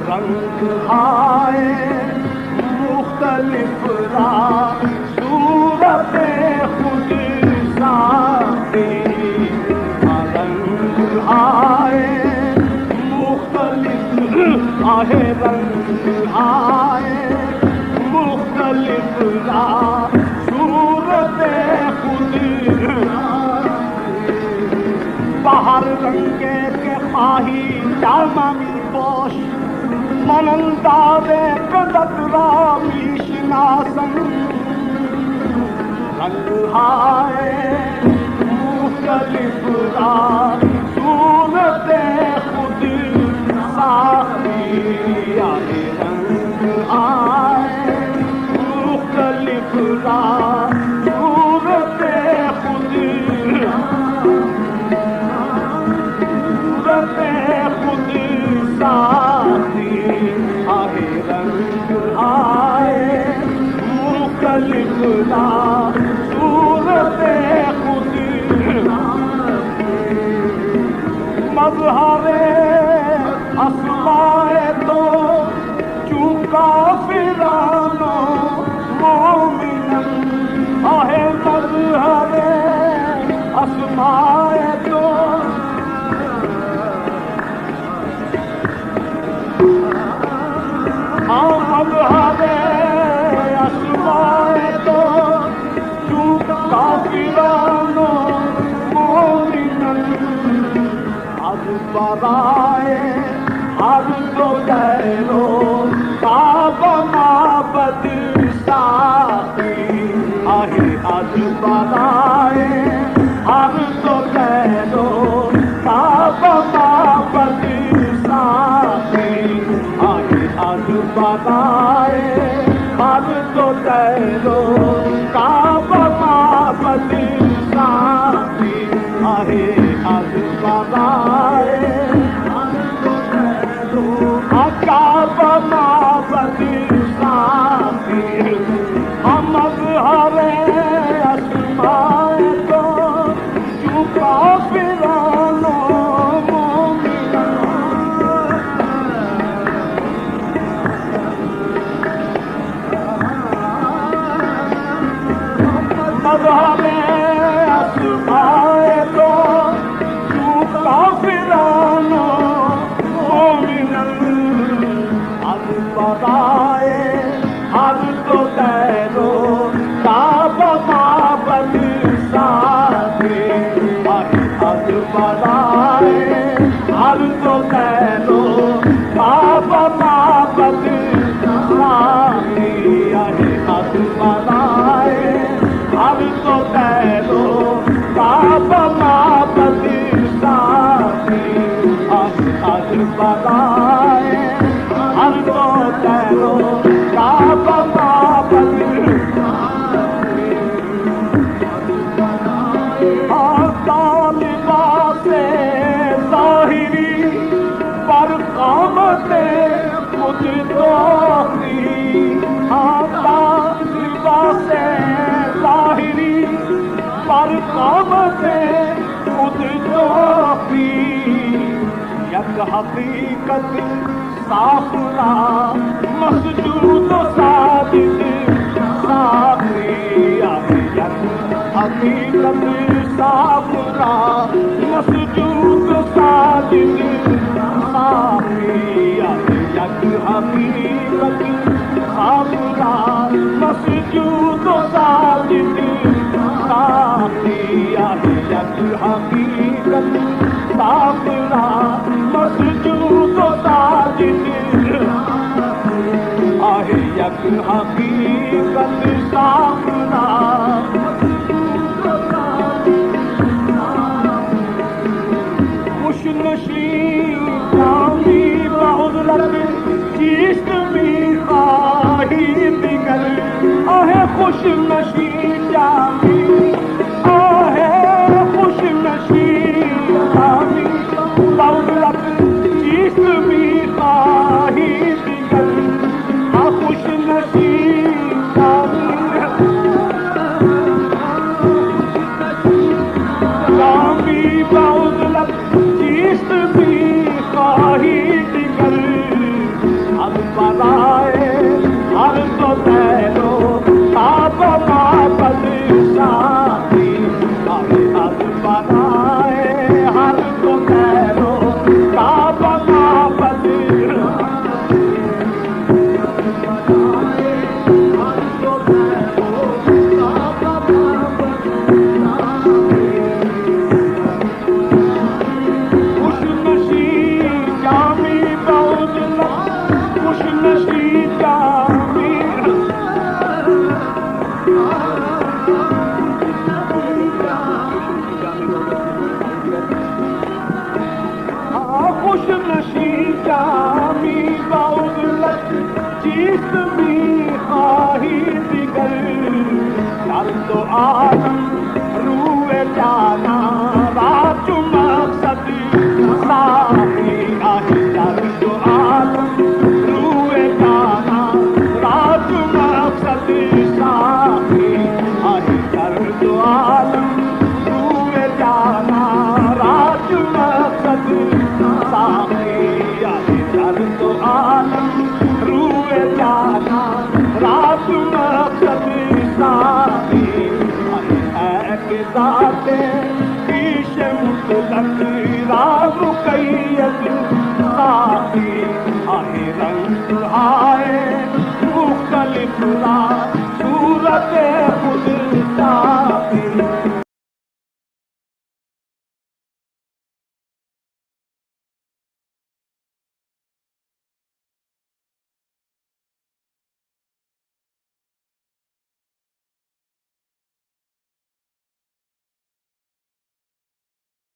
रंग आए मुख्तलिफ सूरत खुद साथी रंग आए मुख्तलिफ आहे रंग आए मुख्तलिफ सूरत खुद बाहर रंगे के खाही जामी पोश मनंदावे कदरा मीशनासन रंग आए मुख्तलिफ सूरत खुद साथी आए रंग आए मुख्तलिफ सूरत खुद खुद साथी आए रंग आए मुख्तलिफ सूरत खुद मज़हरे अस्माए तो चूका फिरानो मोमिनन आहे मज़हरे अस्माए तो मज़हरे अस्माए तो चूका फिरानो मोमिनन अब बराए हर तो गैरो काबा माबद साथी आहे आज बराए हर तो गैरो काबा माबद साथी आहे आज बराए हर तो गैरो काबा माबद साथी आहे आज बराए काबा माबद साथी हम मज़हरे अस्माए तो चूका फिरानो मज़हरे अस्माए तो चूका फिरानो आज बराए हर तो गैरो काबा माबद साथी आज बराए हर तो गैरो काबा माबद साथी आज बराए हर तो गैरो काबा माबद साथी आज बराए हर तो गैरो काबा माबद तालिबाते ज़ाहिरी पर क़ामते खुद तोफ़ी तालिबाते ज़ाहिरी पर क़ामते खुद तोफ़ी यक हकीकत साफ़रा मसजूद सादिद साफ़ी आहे यक हकीकत साफरा मसजूद साजिद साफी आए यक हकीकत साफरा मसजूद साजिद साफी आए यक हकीकत साफरा मसजूद साजिद आहे यक हकीकत साफरा चीस्त में खाही दिगर आहे खुश नशी जामी आहे खुश नशी जामी दौलत चीस्त में खाही दिगर आ खुश नशी जामी दौलत चीस्त में खाही दिगर बनाए हर तो तैरो आप मापद साथी हर बनाए हर तो तैरो आप मापद खुश नशी जामी खुश नशी जामी खुश नशी जामी दौलत जिसमी खाही दिगर चल तो आलम रूए जाना राज मकसद साही आहे चल तो आलम साही आहे कर दो आलम रूए जाना राज मकसद साही आहे कर दो आलम रूए जाना राज मकसद साही है कि जाते ईश मुतलक राम कैयद साही आहे रंग आए मुख्तलिफ सूरत